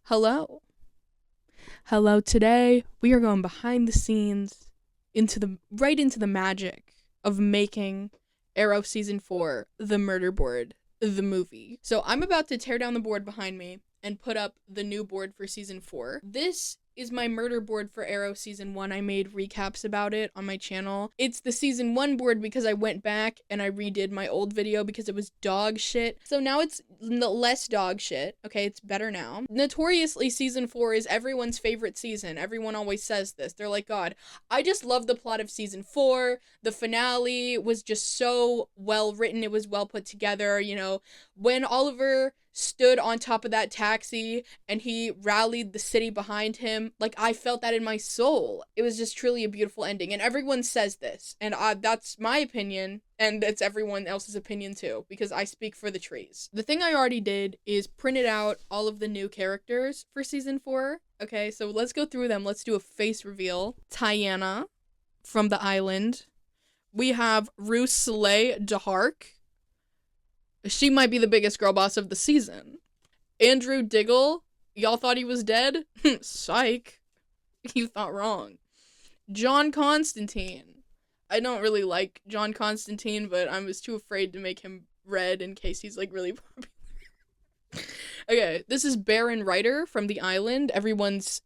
Hello. Hello, today we are going behind the scenes into the magic of making Arrow Season 4, The Murder Board, the movie. So I'm about to tear down the board behind me and put up the new board for Season 4. This is my murder board for Arrow Season 1. I made recaps about it on my channel. It's the Season 1 board because I went back and I redid my old video because it was dog shit. So now it's less dog shit. Okay, it's better now. Notoriously, Season 4 is everyone's favorite season. Everyone always says this. They're like, God, I just love the plot of Season 4. The finale was just so well written. It was well put together. You know, when Oliver stood on top of that taxi and he rallied the city behind him, like, I felt that in my soul. It was just truly a beautiful ending, and everyone says this, and that's my opinion, and it's everyone else's opinion too, because I speak for the trees. The thing I already did is printed out all of the new characters for Season 4. Okay, so let's go through them. Let's do a face reveal. Tiana from the island. We have Rusleigh DeHark. She might be the biggest girl boss of the season. Andrew Diggle. Y'all thought he was dead? Psych. You thought wrong. John Constantine. I don't really like John Constantine, but I was too afraid to make him red in case he's, like, really popular. Okay, this is Baron Ryder from the island. Everyone's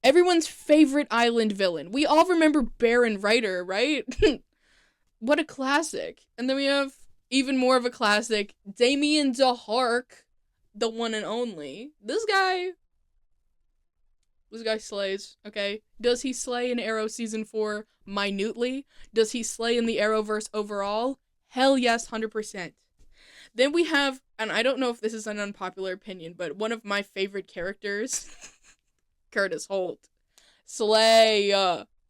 favorite island villain. We all remember Baron Ryder, right? What a classic. And then we have even more of a classic, Damien DeHark, the one and only. This guy slays, okay? Does he slay in Arrow Season 4 minutely? Does he slay in the Arrowverse overall? Hell yes, 100%. Then we have, and I don't know if this is an unpopular opinion, but one of my favorite characters, Curtis Holt. Slay.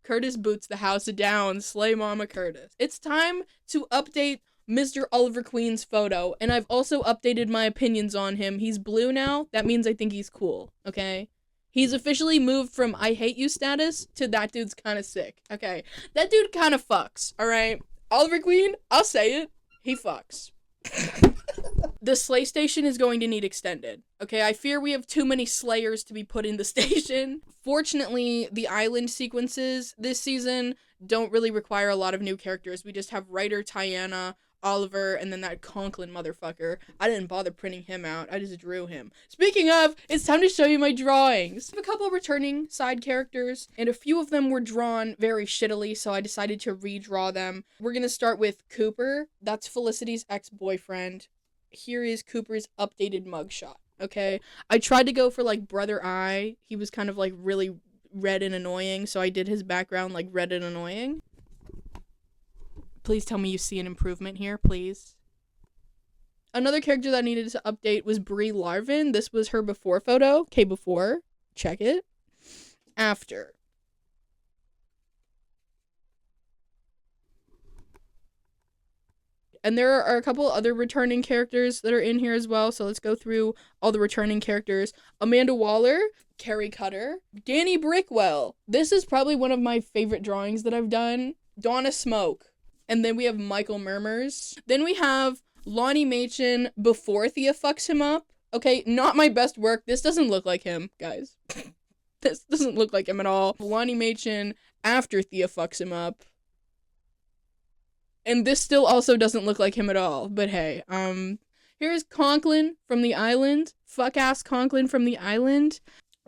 Curtis boots the house down. Slay Mama Curtis. It's time to update Mr. Oliver Queen's photo, and I've also updated my opinions on him. He's blue now. That means I think he's cool, okay? He's officially moved from I hate you status to that dude's kind of sick, okay? That dude kind of fucks, alright? Oliver Queen, I'll say it, he fucks. The Slay Station is going to need extended, okay? I fear we have too many Slayers to be put in the station. Fortunately, the island sequences this season don't really require a lot of new characters. We just have Ryder, Tiana, Oliver, and then that Conklin motherfucker. I didn't bother printing him out. I just drew him. Speaking of, it's time to show you my drawings. I have a couple returning side characters, and a few of them were drawn very shittily, so I decided to redraw them. We're gonna start with Cooper. That's Felicity's ex-boyfriend. Here is Cooper's updated mugshot, okay? I tried to go for, like, Brother Eye. He was kind of, like, really red and annoying, so I did his background, like, red and annoying. Please tell me you see an improvement here, please. Another character that needed to update was Brie Larvin. This was her before photo. Okay, before. Check it. After. And there are a couple other returning characters that are in here as well, so let's go through all the returning characters. Amanda Waller, Carrie Cutter, Danny Brickwell. This is probably one of my favorite drawings that I've done. Donna Smoke. And then we have Michael Murmurs. Then we have Lonnie Machin before Thea fucks him up. Okay, not my best work. This doesn't look like him, guys. This doesn't look like him at all. Lonnie Machin after Thea fucks him up. And this still also doesn't look like him at all. But hey, here's Conklin from the island. Fuck-ass Conklin from the island.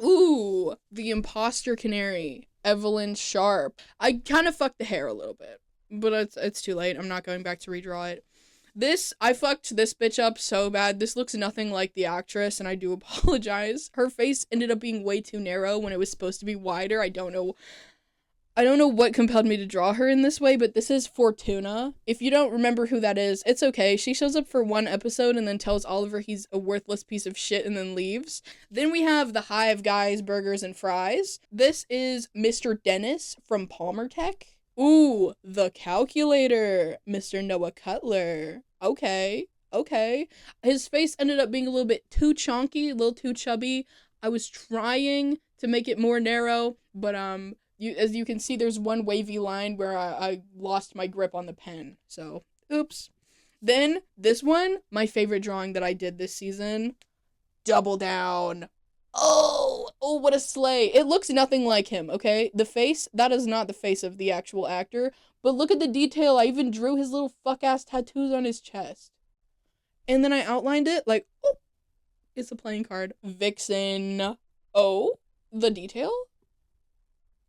Ooh, the imposter canary. Evelyn Sharp. I kind of fucked the hair a little bit. But it's too late. I'm not going back to redraw it. I fucked this bitch up so bad. This looks nothing like the actress, and I do apologize. Her face ended up being way too narrow when it was supposed to be wider. I don't know what compelled me to draw her in this way, but this is Fortuna. If you don't remember who that is, it's okay. She shows up for one episode and then tells Oliver he's a worthless piece of shit and then leaves. Then we have the Hive Guys Burgers and Fries. This is Mr. Dennis from Palmer Tech. Ooh, the calculator, Mr. Noah Cutler. Okay. His face ended up being a little bit too chonky, a little too chubby. I was trying to make it more narrow, but as you can see, there's one wavy line where I lost my grip on the pen. So, oops. Then, this one, my favorite drawing that I did this season, Double Down. Oh Oh, what a slay. It looks nothing like him, okay? The face, that is not the face of the actual actor. But look at the detail. I even drew his little fuck-ass tattoos on his chest. And then I outlined it like, oh, it's a playing card. Vixen. Oh, the detail?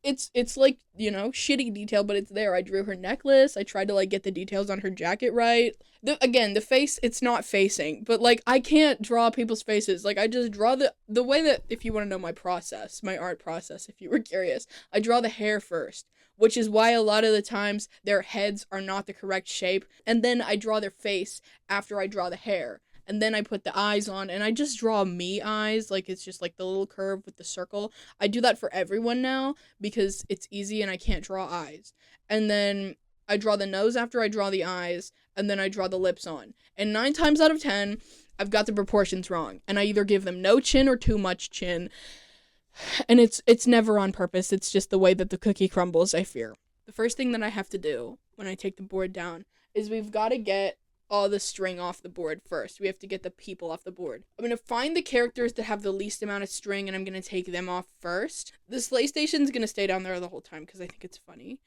It's like, you know, shitty detail, but it's there. I drew her necklace. I tried to like get the details on her jacket right. Again, the face, it's not facing, but like I can't draw people's faces. Like I just draw the way that, if you want to know my process, my art process, if you were curious, I draw the hair first, which is why a lot of the times their heads are not the correct shape, and then I draw their face after I draw the hair. And then I put the eyes on, and I just draw me eyes, like it's just like the little curve with the circle. I do that for everyone now because it's easy and I can't draw eyes. And then I draw the nose after I draw the eyes, and then I draw the lips on. And 9 times out of 10, I've got the proportions wrong, and I either give them no chin or too much chin. And it's never on purpose. It's just the way that the cookie crumbles, I fear. The first thing that I have to do when I take the board down is we've got to get all the string off the board first. We have to get the people off the board. I'm going to find the characters that have the least amount of string, and I'm going to take them off first. The sleigh station's going to stay down there the whole time because I think it's funny.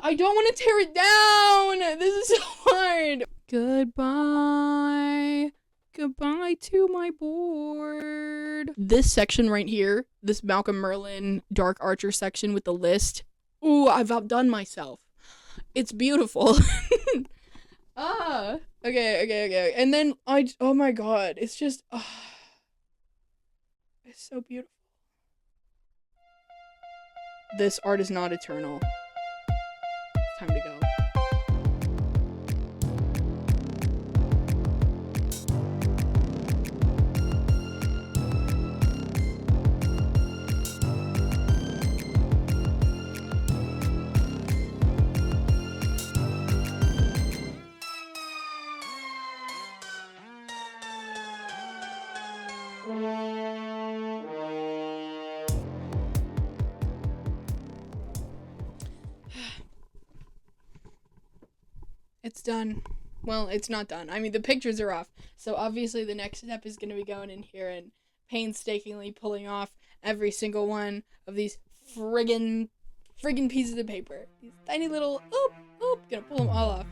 I don't want to tear it down! This is so hard! Goodbye. Goodbye to my board. This section right here, this Malcolm Merlin Dark Archer section with the list. Ooh, I've outdone myself. It's beautiful. Okay. And then oh my god, it's just, it's so beautiful. This art is not eternal. It's time to go. It's done. Well, it's not done. I mean, the pictures are off. So obviously the next step is going to be going in here and painstakingly pulling off every single one of these friggin' pieces of paper. These tiny little, gonna pull them all off.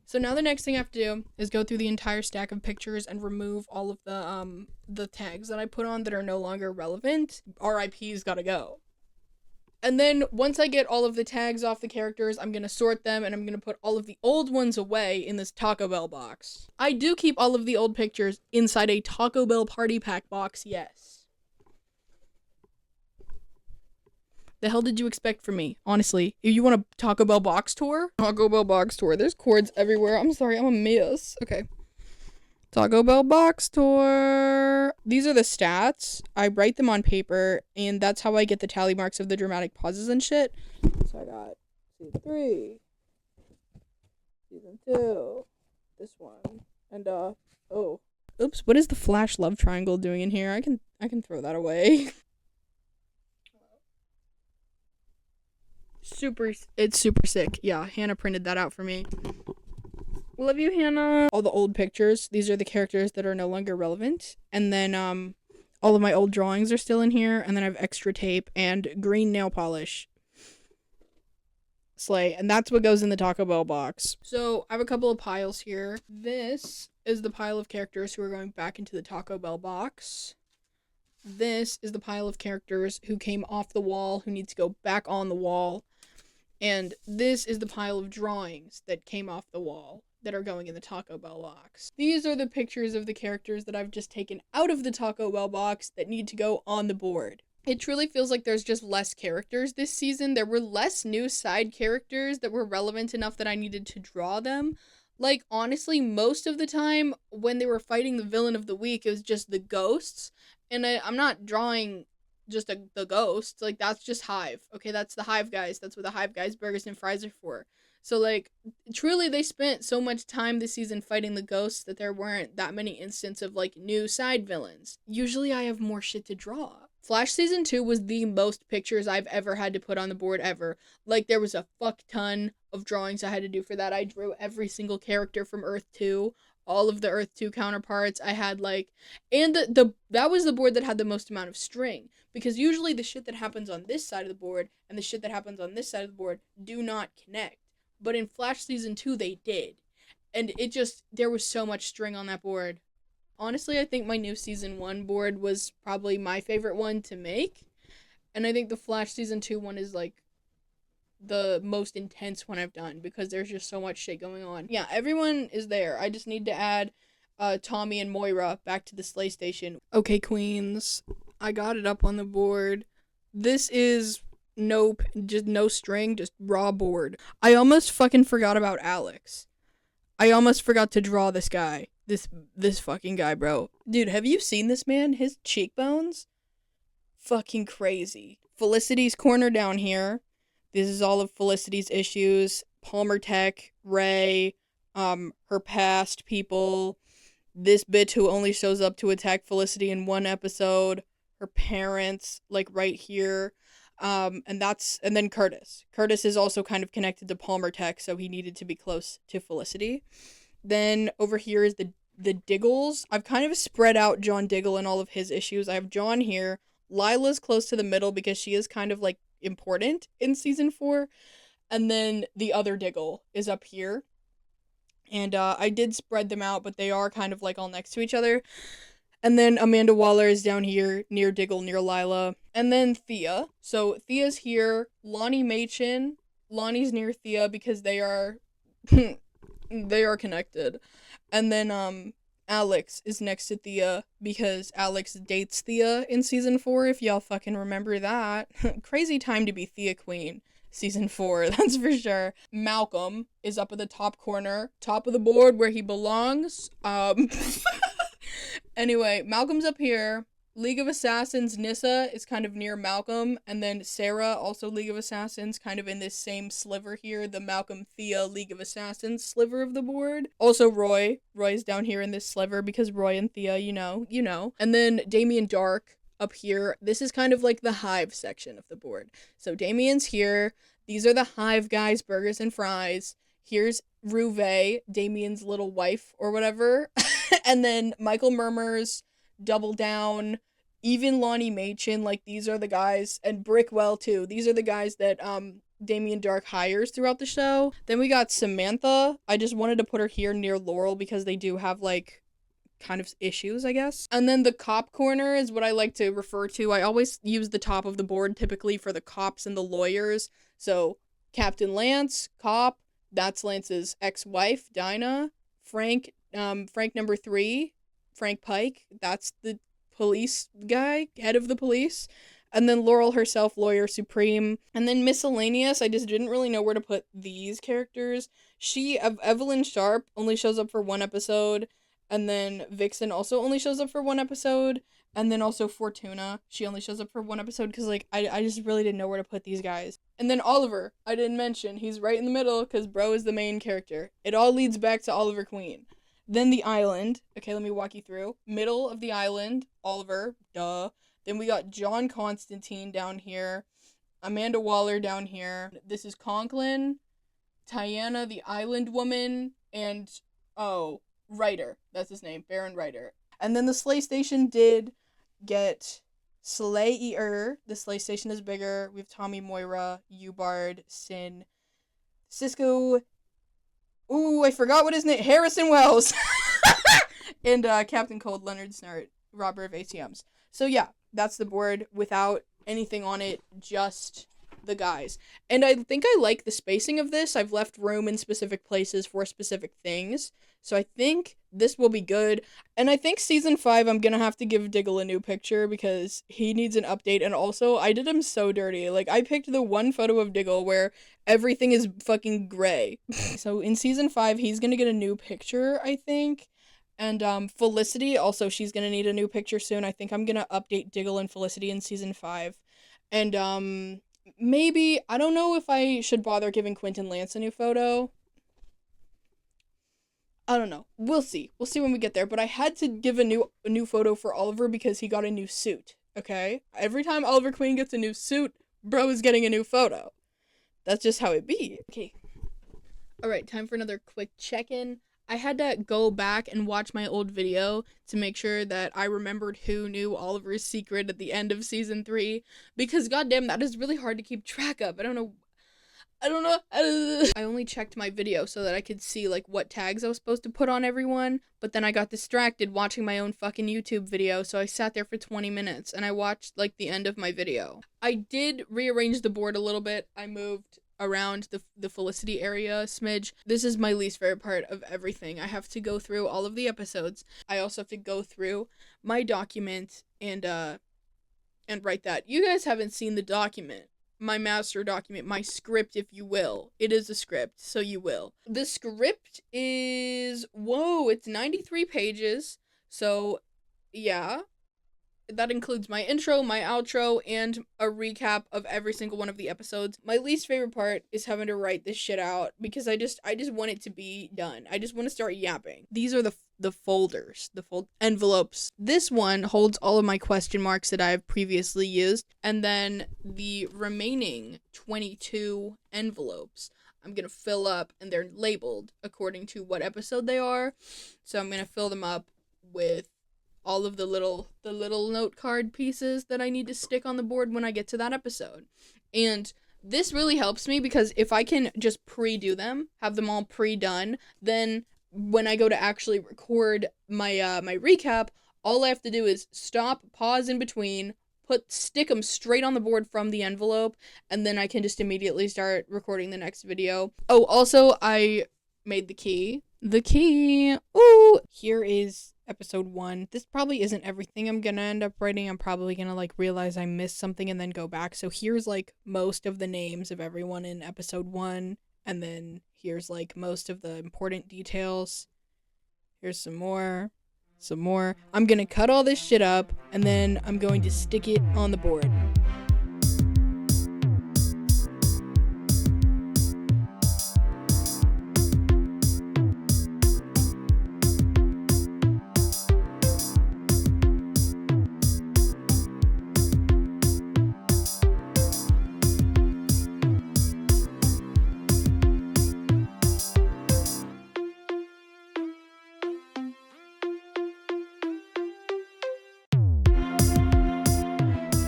So now the next thing I have to do is go through the entire stack of pictures and remove all of the tags that I put on that are no longer relevant. RIP's gotta go. And then once I get all of the tags off the characters, I'm gonna sort them and I'm gonna put all of the old ones away in this Taco Bell box. I do keep all of the old pictures inside a Taco Bell party pack box, yes. The hell did you expect from me? Honestly, you want a Taco Bell box tour? Taco Bell box tour. There's cords everywhere. I'm sorry, I'm a mess. Okay. Taco Bell box tour. These are the stats. I write them on paper, and that's how I get the tally marks of the dramatic pauses and shit. So I got season 3, season 2, this one, and oops, what is the flash love triangle doing in here? I can throw that away. It's super sick. Yeah, Hannah printed that out for me. Love you, Hannah. All the old pictures. These are the characters that are no longer relevant. And then all of my old drawings are still in here. And then I have extra tape and green nail polish. Slay. And that's what goes in the Taco Bell box. So I have a couple of piles here. This is the pile of characters who are going back into the Taco Bell box. This is the pile of characters who came off the wall, who need to go back on the wall. And this is the pile of drawings that came off the wall that are going in the Taco Bell box. These are the pictures of the characters that I've just taken out of the Taco Bell box that need to go on the board. It truly feels like there's just less characters this season. There were less new side characters that were relevant enough that I needed to draw them. Like, honestly, most of the time when they were fighting the villain of the week, it was just the ghosts. And I'm not drawing just the ghosts. Like, that's just Hive. Okay, that's the Hive guys. That's what the Hive guys, burgers and fries are for. So, like, truly, they spent so much time this season fighting the ghosts that there weren't that many instances of, like, new side villains. Usually, I have more shit to draw. Flash Season 2 was the most pictures I've ever had to put on the board ever. Like, there was a fuck ton of drawings I had to do for that. I drew every single character from Earth 2, all of the Earth 2 counterparts. I had, like, and that was the board that had the most amount of string. Because usually the shit that happens on this side of the board and the shit that happens on this side of the board do not connect. But in Flash Season 2, they did. And there was so much string on that board. Honestly, I think my new Season 1 board was probably my favorite one to make. And I think the Flash Season 2 one is, like, the most intense one I've done because there's just so much shit going on. Yeah, everyone is there. I just need to add Tommy and Moira back to the Slay Station. Okay, queens. I got it up on the board. This is just no string, just raw board. I almost fucking forgot about Alex. I almost forgot to draw this guy. This fucking guy, bro. Dude, have you seen this man? His cheekbones? Fucking crazy. Felicity's corner down here. This is all of Felicity's issues. Palmer Tech, Ray, her past people. This bitch who only shows up to attack Felicity in one episode. Her parents, like right here. And then Curtis. Curtis is also kind of connected to Palmer Tech, so he needed to be close to Felicity. Then over here is the Diggles. I've kind of spread out John Diggle and all of his issues. I have John here. Lila's close to the middle because she is kind of like important in season 4. And then the other Diggle is up here. And I did spread them out, but they are kind of like all next to each other. And then Amanda Waller is down here, near Diggle, near Lila. And then Thea. So Thea's here. Lonnie Machin. Lonnie's near Thea because they are they are connected. And then Alex is next to Thea because Alex dates Thea in season 4, if y'all fucking remember that. Crazy time to be Thea Queen. Season 4, that's for sure. Malcolm is up at the top corner, top of the board where he belongs. Anyway, Malcolm's up here. League of Assassins, Nissa is kind of near Malcolm, and then Sarah, also League of Assassins, kind of in this same sliver here, the Malcolm-Thea League of Assassins sliver of the board. Also Roy's down here in this sliver because Roy and Thea, you know. And then Damien Dark up here. This is kind of like the Hive section of the board. So Damien's here. These are the Hive guys, burgers and fries. Here's Ruve, Damien's little wife or whatever. And then Michael Murmurs, Double Down, even Lonnie Machin, like these are the guys, and Brickwell too. These are the guys that Damien Dark hires throughout the show. Then we got Samantha. I just wanted to put her here near Laurel because they do have like kind of issues, I guess. And then the cop corner is what I like to refer to. I always use the top of the board typically for the cops and the lawyers. So Captain Lance, cop, that's Lance's ex-wife, Dinah. Frank number 3, Frank Pike, that's the police guy, head of the police. And then Laurel herself, lawyer supreme. And then miscellaneous, I just didn't really know where to put these characters. Evelyn Sharp only shows up for one episode. And then Vixen also only shows up for one episode. And then also Fortuna, she only shows up for one episode because, like, I just really didn't know where to put these guys. And then Oliver, I didn't mention. He's right in the middle because bro is the main character. It all leads back to Oliver Queen. Then the island. Okay, let me walk you through. Middle of the island, Oliver, duh. Then we got John Constantine down here. Amanda Waller down here. This is Conklin, Tiana, the island woman, and, Ryder. That's his name, Baron Ryder. And then the Slay Station did get Slayer. The Slay Station is bigger. We have Tommy, Moira, Ubard, Sin, Cisco. Ooh, I forgot what his name. Harrison Wells. And Captain Cold, Leonard Snart, robber of ATMs. So yeah, that's the board without anything on it. Just the guys. And I think I like the spacing of this. I've left room in specific places for specific things. So I think this will be good. And I think season 5, I'm gonna have to give Diggle a new picture because he needs an update. And also, I did him so dirty. Like, I picked the one photo of Diggle where everything is fucking gray. So in season 5, he's gonna get a new picture, I think. And Felicity, also, she's gonna need a new picture soon. I think I'm gonna update Diggle and Felicity in season 5. And maybe, I don't know if I should bother giving Quentin Lance a new photo. I don't know. We'll see. We'll see when we get there. But I had to give a new photo for Oliver because he got a new suit. Okay? Every time Oliver Queen gets a new suit, bro is getting a new photo. That's just how it be. Okay. Alright, time for another quick check-in. I had to go back and watch my old video to make sure that I remembered who knew Oliver's secret at the end of season 3. Because goddamn, that is really hard to keep track of. I don't know. I only checked my video so that I could see, like, what tags I was supposed to put on everyone, but then I got distracted watching my own fucking YouTube video, so I sat there for 20 minutes, and I watched, like, the end of my video. I did rearrange the board a little bit. I moved around the Felicity area a smidge. This is my least favorite part of everything. I have to go through all of the episodes. I also have to go through my document and write that. You guys haven't seen the document. My master document, my script, if you will. It is a script, so you will. The script is, whoa, it's 93 pages. So, yeah. That includes my intro, my outro, and a recap of every single one of the episodes. My least favorite part is having to write this shit out because I just want it to be done. I just want to start yapping. These are the folders, the envelopes. This one holds all of my question marks that I have previously used, and then the remaining 22 envelopes I'm gonna fill up, and they're labeled according to what episode they are. So I'm gonna fill them up with all of the little note card pieces that I need to stick on the board when I get to that episode. And this really helps me because if I can just pre-do them, have them all pre-done, then when I go to actually record my my recap, all I have to do is stop, pause in between, stick them straight on the board from the envelope, and then I can just immediately start recording the next video. Oh, also, I made the key. The key! Ooh! Here is episode 1. This probably isn't everything I'm gonna end up writing. I'm probably gonna, like, realize I missed something and then go back. So here's, like, most of the names of everyone in episode 1. And then here's, like, most of the important details. Here's some more. I'm gonna cut all this shit up, and then I'm going to stick it on the board.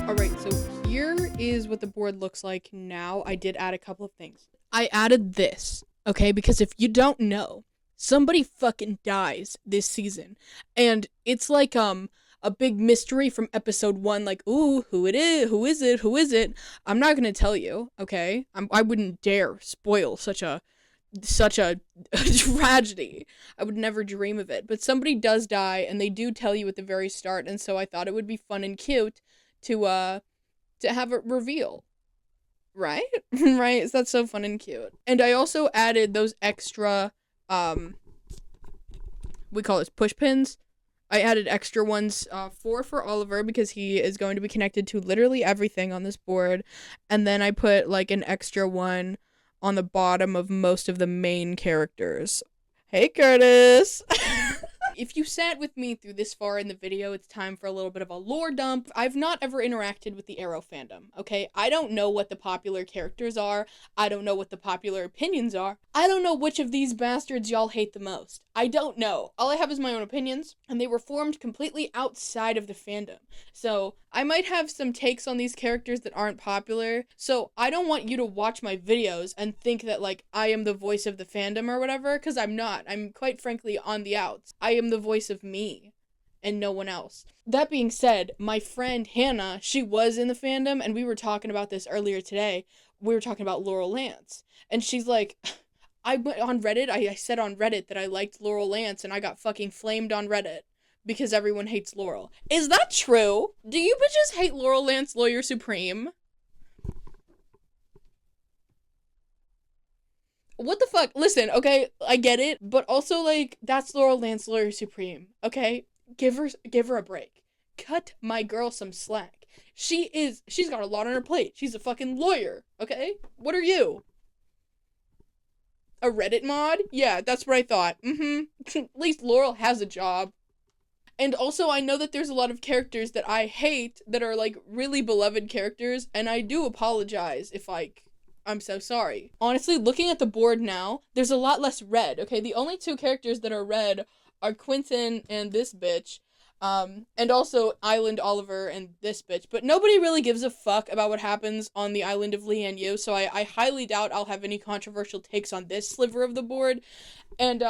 Alright, so here is what the board looks like now. I did add a couple of things. I added this, okay? Because if you don't know, somebody fucking dies this season. And it's like, a big mystery from episode 1, like, ooh, who it is, who is it? I'm not gonna tell you, okay? I wouldn't dare spoil such a tragedy. I would never dream of it. But somebody does die, and they do tell you at the very start, and so I thought it would be fun and cute to have it reveal. Right? Right? That's so fun and cute. And I also added those extra, we call it push pins. I added extra ones, 4 for Oliver because he is going to be connected to literally everything on this board. And then I put, like, an extra one on the bottom of most of the main characters. Hey, Curtis! If you sat with me through this far in the video, it's time for a little bit of a lore dump. I've not ever interacted with the Arrow fandom, okay? I don't know what the popular characters are. I don't know what the popular opinions are. I don't know which of these bastards y'all hate the most. I don't know. All I have is my own opinions, and they were formed completely outside of the fandom. So, I might have some takes on these characters that aren't popular, so I don't want you to watch my videos and think that, like, I am the voice of the fandom or whatever, because I'm not. I'm quite frankly on the outs. I am the voice of me. and no one else. That being said, my friend Hannah, she was in the fandom, and we were talking about this earlier today. We were talking about Laurel Lance, and she's like, I went on Reddit, I said on Reddit that I liked Laurel Lance, and I got fucking flamed on Reddit because everyone hates Laurel. Is that true? Do you bitches hate Laurel Lance, Lawyer Supreme? What the fuck? Listen, okay, I get it, but also like that's Laurel Lance, Lawyer Supreme. Okay, give her a break. Cut my girl some slack. She's got a lot on her plate. She's a fucking lawyer. Okay, what are you? A Reddit mod? Yeah, that's what I thought. At least Laurel has a job. And also, I know that there's a lot of characters that I hate that are like really beloved characters, and I do apologize if like I'm so sorry. Honestly, looking at the board now, there's a lot less red. Okay, the only two characters that are red are Quentin and this bitch, and also Island Oliver and this bitch. But nobody really gives a fuck about what happens on the island of Lian Yu, so I highly doubt I'll have any controversial takes on this sliver of the board. And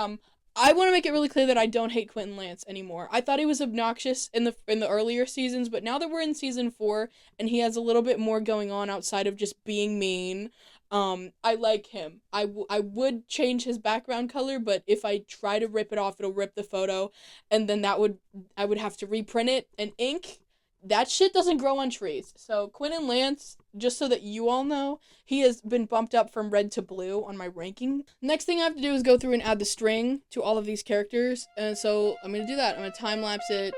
I want to make it really clear that I don't hate Quentin Lance anymore. I thought he was obnoxious in the earlier seasons, but now that we're in season 4 and he has a little bit more going on outside of just being mean, I like him. I would change his background color, but if I try to rip it off, it'll rip the photo, and then I would have to reprint it and ink. That shit doesn't grow on trees. So Quentin Lance, just so that you all know, he has been bumped up from red to blue on my ranking. Next thing I have to do is go through and add the string to all of these characters. And so I'm going to do that. I'm going to time lapse it.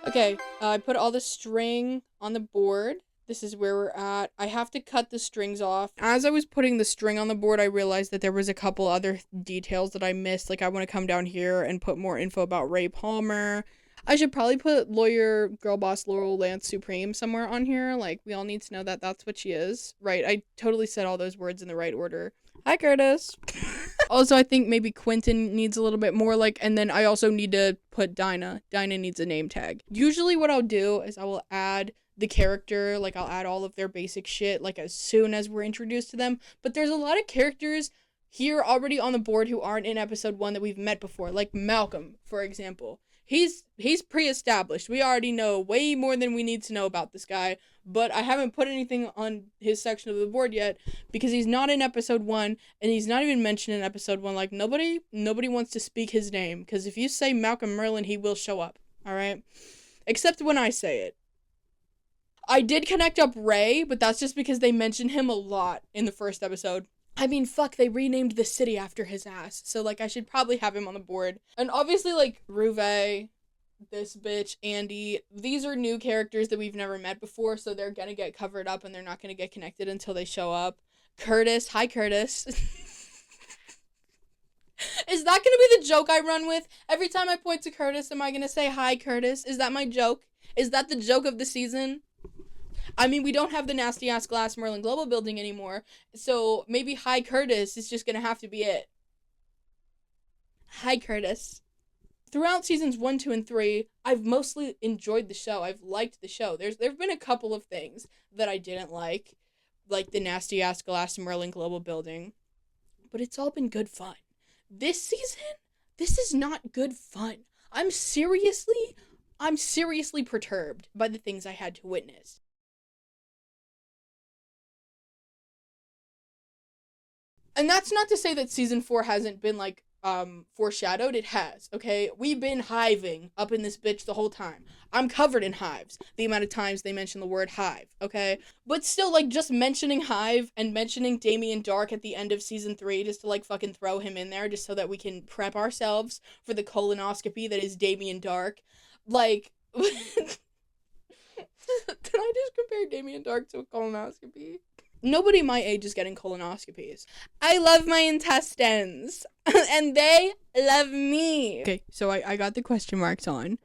Okay, I put all the string on the board. This is where we're at. I have to cut the strings off. As I was putting the string on the board, I realized that there was a couple other details that I missed. Like, I want to come down here and put more info about Ray Palmer. I should probably put lawyer girl boss Laurel Lance Supreme somewhere on here. Like, we all need to know that that's what she is. Right, I totally said all those words in the right order. Hi, Curtis. Also, I think maybe Quentin needs a little bit more, like, and then I also need to put Dinah. Dinah needs a name tag. Usually what I'll do is I will add the character, like, I'll add all of their basic shit, like, as soon as we're introduced to them. But there's a lot of characters here already on the board who aren't in episode 1 that we've met before, like Malcolm, for example. He's pre-established. We already know way more than we need to know about this guy, but I haven't put anything on his section of the board yet because he's not in episode 1 and he's not even mentioned in episode 1. Like, nobody wants to speak his name, because if you say Malcolm Merlin, he will show up, all right? Except when I say it. I did connect up Ray, but that's just because they mentioned him a lot in the first episode. I mean, fuck, they renamed the city after his ass. So, like, I should probably have him on the board. And obviously, like, Ruve, this bitch, Andy, these are new characters that we've never met before, so they're gonna get covered up and they're not gonna get connected until they show up. Curtis, hi, Curtis. Is that gonna be the joke I run with? Every time I point to Curtis, am I gonna say, hi, Curtis? Is that my joke? Is that the joke of the season? I mean, we don't have the nasty ass glass Merlin Global building anymore, so maybe hi Curtis is just gonna have to be it. Hi Curtis. Throughout seasons 1, 2, and 3, I've mostly enjoyed the show. I've liked the show. There've been a couple of things that I didn't like the nasty ass glass Merlin Global building, but it's all been good fun. This season, this is not good fun. I'm seriously perturbed by the things I had to witness. And that's not to say that season 4 hasn't been, like, foreshadowed. It has, okay? We've been hiving up in this bitch the whole time. I'm covered in hives, the amount of times they mention the word hive, okay? But still, like, just mentioning hive and mentioning Damien Dark at the end of season 3 just to, like, fucking throw him in there just so that we can prep ourselves for the colonoscopy that is Damien Dark. Like, did I just compare Damien Dark to a colonoscopy? Nobody my age is getting colonoscopies. I love my intestines. And they love me. Okay, so I got the question marks on.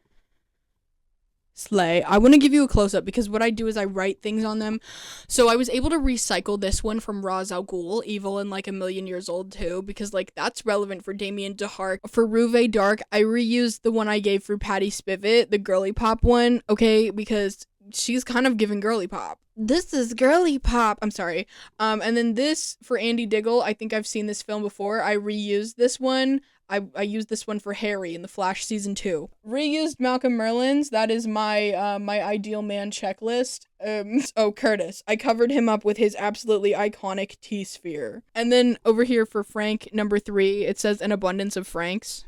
Slay. I want to give you a close-up because what I do is I write things on them. So I was able to recycle this one from Ra's al Ghul, Evil and like a million years old too, because like that's relevant for Damien DeHart. For Ruve Dark, I reused the one I gave for Patty Spivot, the girly pop one, okay, because she's kind of giving girly pop. This is girly pop. I'm sorry. And then this for Andy Diggle, I think I've seen this film before. I reused this one. I used this one for Harry in The Flash season 2. Reused Malcolm Merlin's. That is my my ideal man checklist. Oh, Curtis. I covered him up with his absolutely iconic T-sphere. And then over here for Frank number 3, it says An Abundance of Franks.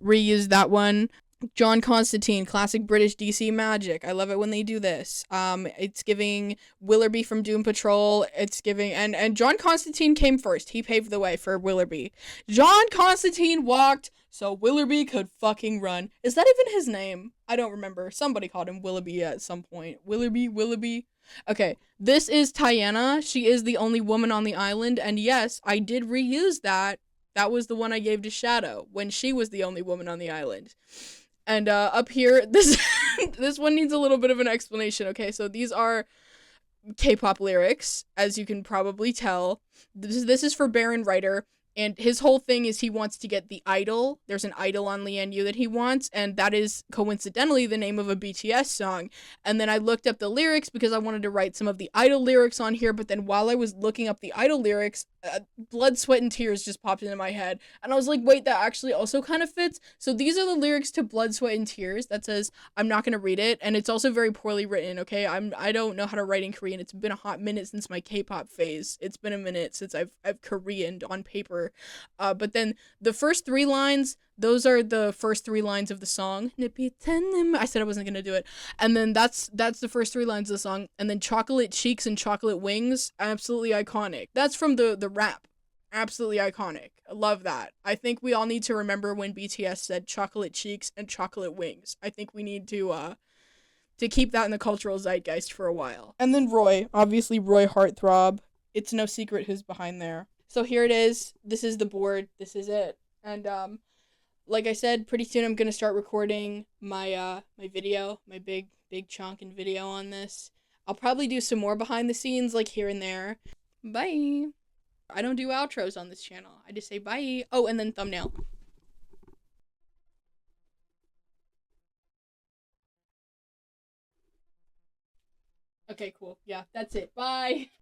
Reused that one. John Constantine, classic British DC magic. I love it when they do this. It's giving Willoughby from Doom Patrol. It's giving and John Constantine came first. He paved the way for Willoughby. John Constantine walked so Willoughby could fucking run. Is that even his name? I don't remember. Somebody called him Willoughby at some point. Willoughby. Okay, this is Tiana. She is the only woman on the island, and yes, I did reuse that. That was the one I gave to Shadow when she was the only woman on the island. And up here, this this one needs a little bit of an explanation. Okay, so these are K-pop lyrics, as you can probably tell. This is for Baron Reiter, and his whole thing is he wants to get the idol. There's an idol on Lian Yu that he wants, and that is coincidentally the name of a BTS song. And then I looked up the lyrics because I wanted to write some of the idol lyrics on here, but then while I was looking up the idol lyrics, Blood, Sweat, and Tears just popped into my head. And I was like, wait, that actually also kind of fits. So these are the lyrics to Blood, Sweat, and Tears. That says, I'm not going to read it. And it's also very poorly written, okay? I don't know how to write in Korean. It's been a hot minute since my K-pop phase. It's been a minute since I've Koreaned on paper. But then the first 3 lines, those are the first 3 lines of the song. I said I wasn't going to do it. And then that's the first 3 lines of the song. And then Chocolate Cheeks and Chocolate Wings, absolutely iconic. That's from the rap. Absolutely iconic. I love that. I think we all need to remember when BTS said chocolate cheeks and chocolate wings. I think we need to keep that in the cultural zeitgeist for a while. And then Roy, obviously Roy Heartthrob. It's no secret who's behind there. So here it is. This is the board. This is it. And like I said, pretty soon I'm gonna start recording my my video, my big chunk in video on this. I'll probably do some more behind the scenes like here and there. Bye. I don't do outros on this channel. I just say bye. Oh, and then thumbnail. Okay, cool. Yeah, that's it. Bye.